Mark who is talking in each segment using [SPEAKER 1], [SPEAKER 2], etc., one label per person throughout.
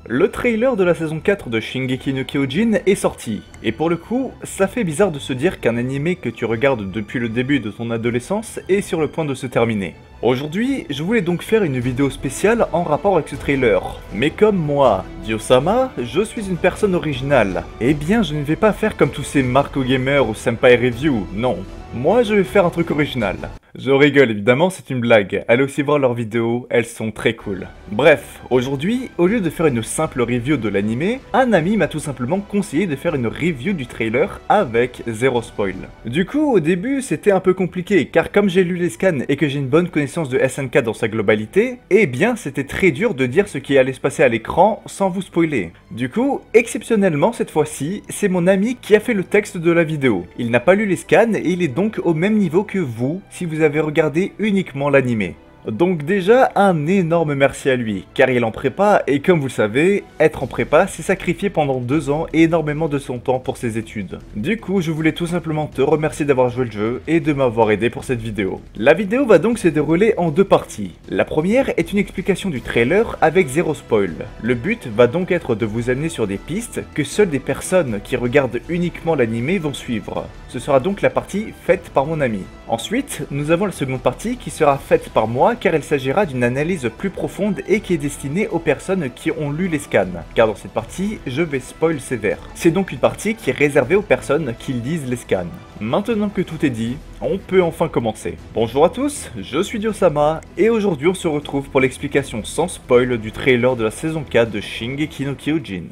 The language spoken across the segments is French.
[SPEAKER 1] Le trailer de la saison 4 de Shingeki no Kyojin est sorti, et pour le coup, ça fait bizarre de se dire qu'un animé que tu regardes depuis le début de ton adolescence est sur le point de se terminer. Aujourd'hui, je voulais donc faire une vidéo spéciale en rapport avec ce trailer, mais comme moi, Dio-sama, je suis une personne originale, eh bien je ne vais pas faire comme tous ces Marco Gamer ou Senpai Review, non. Moi je vais faire un truc original. Je rigole évidemment, c'est une blague, allez aussi voir leurs vidéos, elles sont très cool. Bref, aujourd'hui, au lieu de faire une simple review de l'animé, un ami m'a tout simplement conseillé de faire une review du trailer avec zéro spoil. Du coup, au début, c'était un peu compliqué, car comme j'ai lu les scans et que j'ai une bonne connaissance de SNK dans sa globalité, eh bien c'était très dur de dire ce qui allait se passer à l'écran sans vous spoiler. Du coup, exceptionnellement cette fois-ci, c'est mon ami qui a fait le texte de la vidéo. Il n'a pas lu les scans et il est donc au même niveau que vous si vous avez regardé uniquement l'animé. Donc déjà, un énorme merci à lui, car il est en prépa, et comme vous le savez, être en prépa, c'est sacrifier pendant 2 ans et énormément de son temps pour ses études. Du coup, je voulais tout simplement te remercier d'avoir joué le jeu et de m'avoir aidé pour cette vidéo. La vidéo va donc se dérouler en 2 parties. La première est une explication du trailer avec zéro spoil. Le but va donc être de vous amener sur des pistes que seules des personnes qui regardent uniquement l'animé vont suivre. Ce sera donc la partie faite par mon ami. Ensuite, nous avons la seconde partie qui sera faite par moi car il s'agira d'une analyse plus profonde et qui est destinée aux personnes qui ont lu les scans, car dans cette partie, je vais spoil sévère. C'est donc une partie qui est réservée aux personnes qui lisent les scans. Maintenant que tout est dit, on peut enfin commencer. Bonjour à tous, je suis Dio-sama, et aujourd'hui on se retrouve pour l'explication sans spoil du trailer de la saison 4 de Shingeki no Kyojin.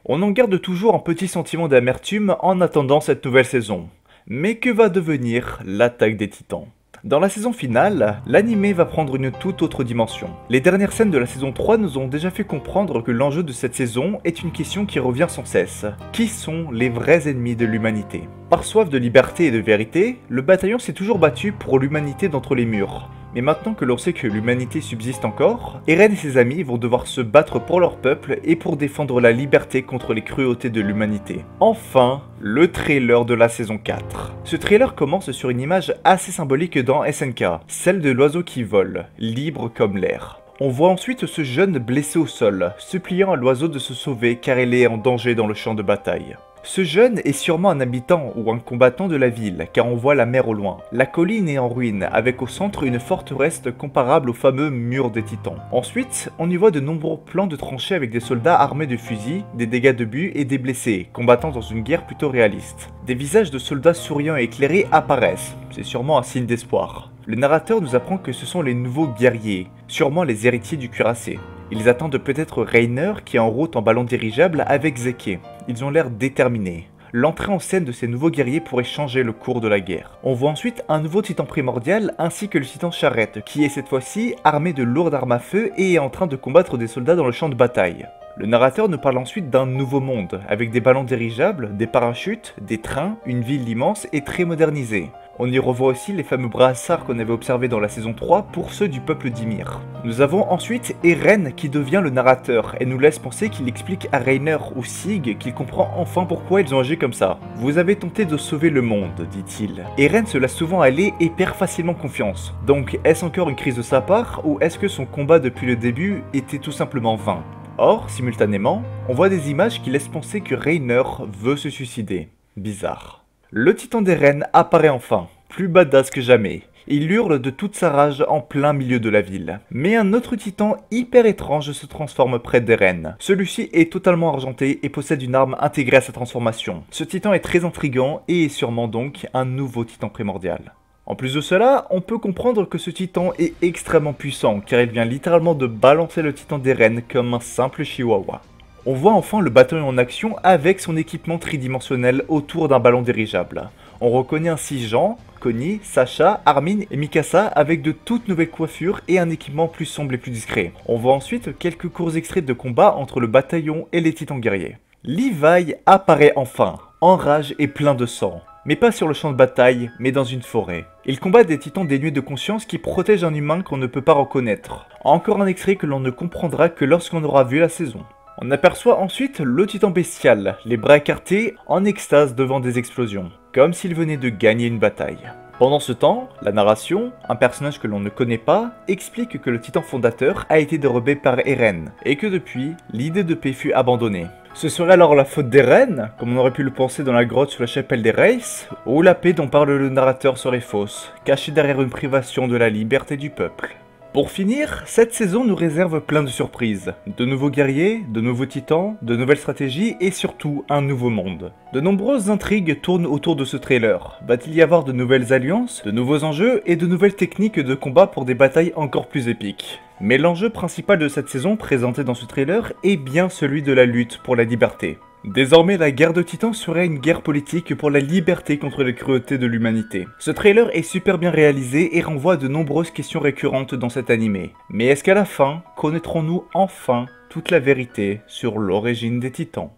[SPEAKER 1] On en garde toujours un petit sentiment d'amertume en attendant cette nouvelle saison. Mais que va devenir l'attaque des titans ? Dans la saison finale, l'anime va prendre une toute autre dimension. Les dernières scènes de la saison 3 nous ont déjà fait comprendre que l'enjeu de cette saison est une question qui revient sans cesse. Qui sont les vrais ennemis de l'humanité ? Par soif de liberté et de vérité, le bataillon s'est toujours battu pour l'humanité d'entre les murs. Mais maintenant que l'on sait que l'humanité subsiste encore, Eren et ses amis vont devoir se battre pour leur peuple et pour défendre la liberté contre les cruautés de l'humanité. Enfin, le trailer de la saison 4. Ce trailer commence sur une image assez symbolique dans SNK, celle de l'oiseau qui vole, libre comme l'air. On voit ensuite ce jeune blessé au sol, suppliant à l'oiseau de se sauver car il est en danger dans le champ de bataille. Ce jeune est sûrement un habitant ou un combattant de la ville, car on voit la mer au loin. La colline est en ruine, avec au centre une forteresse comparable au fameux mur des titans. Ensuite, on y voit de nombreux plans de tranchées avec des soldats armés de fusils, des dégâts de but et des blessés, combattant dans une guerre plutôt réaliste. Des visages de soldats souriants et éclairés apparaissent, c'est sûrement un signe d'espoir. Le narrateur nous apprend que ce sont les nouveaux guerriers, sûrement les héritiers du cuirassé. Ils attendent peut-être Reiner qui est en route en ballon dirigeable avec Zeke. Ils ont l'air déterminés. L'entrée en scène de ces nouveaux guerriers pourrait changer le cours de la guerre. On voit ensuite un nouveau titan primordial ainsi que le titan charrette qui est cette fois-ci armé de lourdes armes à feu et est en train de combattre des soldats dans le champ de bataille. Le narrateur nous parle ensuite d'un nouveau monde, avec des ballons dirigeables, des parachutes, des trains, une ville immense et très modernisée. On y revoit aussi les fameux brassards qu'on avait observés dans la saison 3 pour ceux du peuple d'Ymir. Nous avons ensuite Eren qui devient le narrateur et nous laisse penser qu'il explique à Reiner ou Sig qu'il comprend enfin pourquoi ils ont agi comme ça. Vous avez tenté de sauver le monde, dit-il. Eren se laisse souvent aller et perd facilement confiance. Donc est-ce encore une crise de sa part ou est-ce que son combat depuis le début était tout simplement vain ? Or, simultanément, on voit des images qui laissent penser que Reiner veut se suicider. Bizarre. Le titan d'Eren apparaît enfin, plus badass que jamais. Il hurle de toute sa rage en plein milieu de la ville. Mais un autre titan hyper étrange se transforme près d'Eren. Celui-ci est totalement argenté et possède une arme intégrée à sa transformation. Ce titan est très intriguant et est sûrement donc un nouveau titan primordial. En plus de cela, on peut comprendre que ce titan est extrêmement puissant car il vient littéralement de balancer le titan d'Eren comme un simple chihuahua. On voit enfin le bataillon en action avec son équipement tridimensionnel autour d'un ballon dirigeable. On reconnaît ainsi Jean, Connie, Sacha, Armin et Mikasa avec de toutes nouvelles coiffures et un équipement plus sombre et plus discret. On voit ensuite quelques courts extraits de combat entre le bataillon et les titans guerriers. Levi apparaît enfin, en rage et plein de sang. Mais pas sur le champ de bataille, mais dans une forêt. Il combat des titans dénués de conscience qui protègent un humain qu'on ne peut pas reconnaître. Encore un extrait que l'on ne comprendra que lorsqu'on aura vu la saison. On aperçoit ensuite le titan bestial, les bras écartés, en extase devant des explosions, comme s'il venait de gagner une bataille. Pendant ce temps, la narration, un personnage que l'on ne connaît pas, explique que le titan fondateur a été dérobé par Eren, et que depuis, l'idée de paix fut abandonnée. Ce serait alors la faute d'Eren, comme on aurait pu le penser dans la grotte sous la chapelle des Wraiths, ou la paix dont parle le narrateur serait fausse, cachée derrière une privation de la liberté du peuple. Pour finir, cette saison nous réserve plein de surprises. De nouveaux guerriers, de nouveaux titans, de nouvelles stratégies et surtout un nouveau monde. De nombreuses intrigues tournent autour de ce trailer. Va-t-il y avoir de nouvelles alliances, de nouveaux enjeux et de nouvelles techniques de combat pour des batailles encore plus épiques? Mais l'enjeu principal de cette saison présenté dans ce trailer est bien celui de la lutte pour la liberté. Désormais, la guerre de titans serait une guerre politique pour la liberté contre les cruautés de l'humanité. Ce trailer est super bien réalisé et renvoie à de nombreuses questions récurrentes dans cet animé. Mais est-ce qu'à la fin, connaîtrons-nous enfin toute la vérité sur l'origine des titans?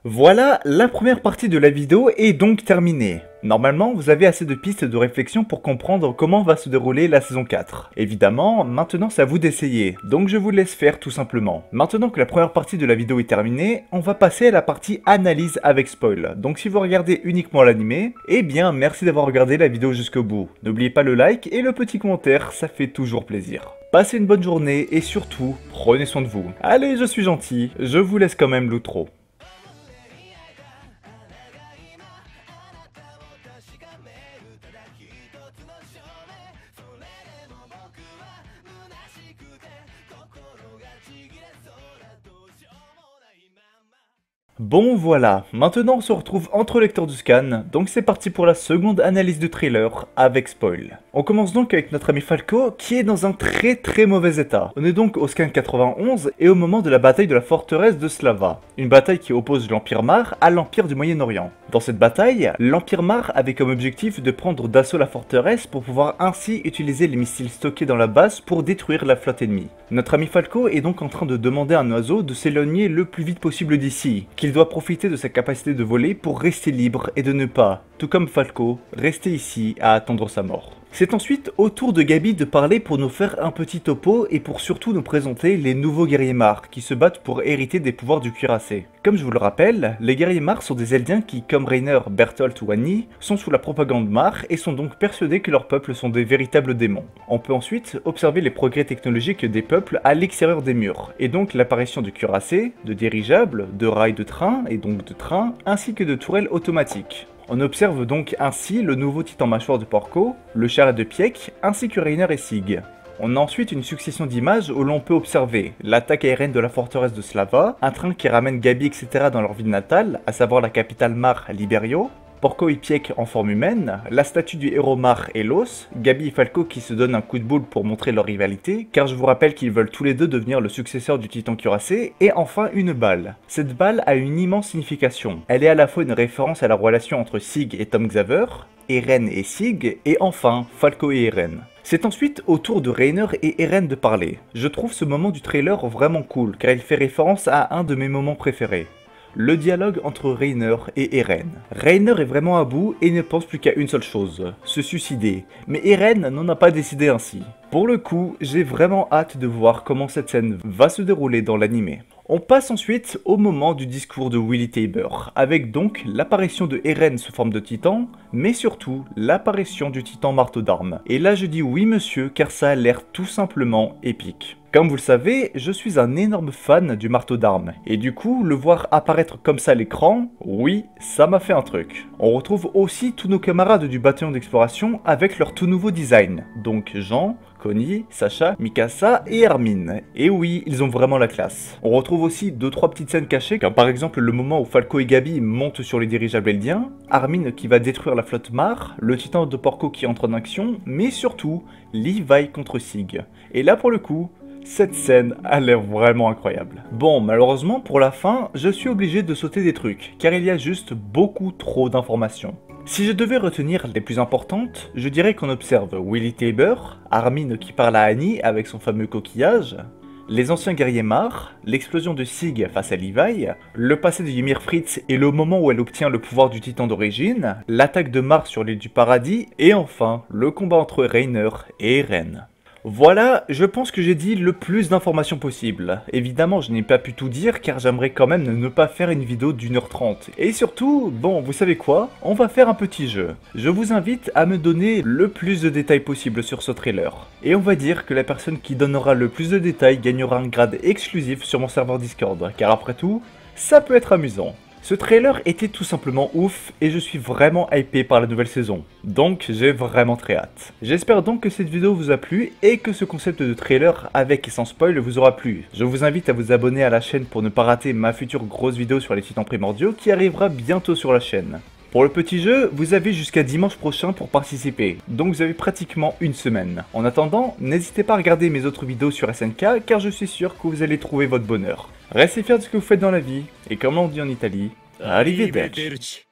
[SPEAKER 1] Voilà, la première partie de la vidéo est donc terminée. Normalement, vous avez assez de pistes de réflexion pour comprendre comment va se dérouler la saison 4. Évidemment, maintenant c'est à vous d'essayer, donc je vous laisse faire tout simplement. Maintenant que la première partie de la vidéo est terminée, on va passer à la partie analyse avec spoil. Donc si vous regardez uniquement l'animé, eh bien merci d'avoir regardé la vidéo jusqu'au bout. N'oubliez pas le like et le petit commentaire, ça fait toujours plaisir. Passez une bonne journée et surtout, prenez soin de vous. Allez, je suis gentil, je vous laisse quand même l'outro. Bon voilà, maintenant on se retrouve entre lecteurs du scan, donc c'est parti pour la seconde analyse du trailer avec spoil. On commence donc avec notre ami Falco qui est dans un très mauvais état. On est donc au scan 91 et au moment de la bataille de la forteresse de Slava. Une bataille qui oppose l'Empire Mar à l'Empire du Moyen-Orient. Dans cette bataille, l'Empire Mar avait comme objectif de prendre d'assaut la forteresse pour pouvoir ainsi utiliser les missiles stockés dans la base pour détruire la flotte ennemie. Notre ami Falco est donc en train de demander à un oiseau de s'éloigner le plus vite possible d'ici, qu'il doit profiter de sa capacité de voler pour rester libre et de ne pas, tout comme Falco, rester ici à attendre sa mort. C'est ensuite au tour de Gabi de parler pour nous faire un petit topo et pour surtout nous présenter les nouveaux guerriers Mar qui se battent pour hériter des pouvoirs du cuirassé. Comme je vous le rappelle, les guerriers Mar sont des Eldiens qui, comme Reiner, Bertolt ou Annie, sont sous la propagande Mar et sont donc persuadés que leurs peuples sont des véritables démons. On peut ensuite observer les progrès technologiques des peuples à l'extérieur des murs, et donc l'apparition du cuirassé, de dirigeables, de rails de train et donc de trains, ainsi que de tourelles automatiques. On observe donc ainsi le nouveau titan mâchoire de Porco, le char de Pieck, ainsi que Reiner et Sig. On a ensuite une succession d'images où l'on peut observer l'attaque aérienne de la forteresse de Slava, un train qui ramène Gabi etc. dans leur ville natale, à savoir la capitale Mar, Liberio, Porco et Pieck en forme humaine, la statue du héros Mar et l'os, Gabi et Falco qui se donnent un coup de boule pour montrer leur rivalité, car je vous rappelle qu'ils veulent tous les deux devenir le successeur du titan cuirassé, et enfin une balle. Cette balle a une immense signification. Elle est à la fois une référence à la relation entre Sig et Tom Xaver, Eren et Sig, et enfin Falco et Eren. C'est ensuite au tour de Reiner et Eren de parler. Je trouve ce moment du trailer vraiment cool, car il fait référence à un de mes moments préférés. Le dialogue entre Reiner et Eren. Reiner est vraiment à bout et ne pense plus qu'à une seule chose, se suicider. Mais Eren n'en a pas décidé ainsi. Pour le coup, j'ai vraiment hâte de voir comment cette scène va se dérouler dans l'animé. On passe ensuite au moment du discours de Willy Tybur, avec donc l'apparition de Eren sous forme de titan, mais surtout l'apparition du titan marteau d'armes. Et là je dis oui monsieur, car ça a l'air tout simplement épique. Comme vous le savez, je suis un énorme fan du marteau d'armes, et du coup, le voir apparaître comme ça à l'écran, oui, ça m'a fait un truc. On retrouve aussi tous nos camarades du bataillon d'exploration avec leur tout nouveau design, donc Jean, Connie, Sacha, Mikasa et Armin. Et oui, ils ont vraiment la classe. On retrouve aussi 2-3 petites scènes cachées, comme par exemple le moment où Falco et Gabi montent sur les dirigeables eldiens, Armin qui va détruire la flotte Mar, le titan de Porco qui entre en action, mais surtout, Levi contre Sig. Et là pour le coup, cette scène a l'air vraiment incroyable. Bon, malheureusement pour la fin, je suis obligé de sauter des trucs, car il y a juste beaucoup trop d'informations. Si je devais retenir les plus importantes, je dirais qu'on observe Willy Tybur, Armin qui parle à Annie avec son fameux coquillage, Les anciens guerriers Mar, l'explosion de Sig face à Levi, le passé de Ymir Fritz et le moment où elle obtient le pouvoir du titan d'origine, l'attaque de Mar sur l'île du paradis, et enfin, le combat entre Reiner et Eren. Voilà, je pense que j'ai dit le plus d'informations possible. Évidemment, je n'ai pas pu tout dire car j'aimerais quand même ne pas faire une vidéo d'1h30. Et surtout, bon, vous savez quoi? On va faire un petit jeu. Je vous invite à me donner le plus de détails possible sur ce trailer. Et on va dire que la personne qui donnera le plus de détails gagnera un grade exclusif sur mon serveur Discord. Car après tout, ça peut être amusant. Ce trailer était tout simplement ouf et je suis vraiment hypé par la nouvelle saison, donc j'ai vraiment très hâte. J'espère donc que cette vidéo vous a plu et que ce concept de trailer avec et sans spoil vous aura plu. Je vous invite à vous abonner à la chaîne pour ne pas rater ma future grosse vidéo sur les titans primordiaux qui arrivera bientôt sur la chaîne. Pour le petit jeu, vous avez jusqu'à dimanche prochain pour participer, donc vous avez pratiquement une semaine. En attendant, n'hésitez pas à regarder mes autres vidéos sur SNK car je suis sûr que vous allez trouver votre bonheur. Restez fiers de ce que vous faites dans la vie, et comme on dit en Italie, arrivederci.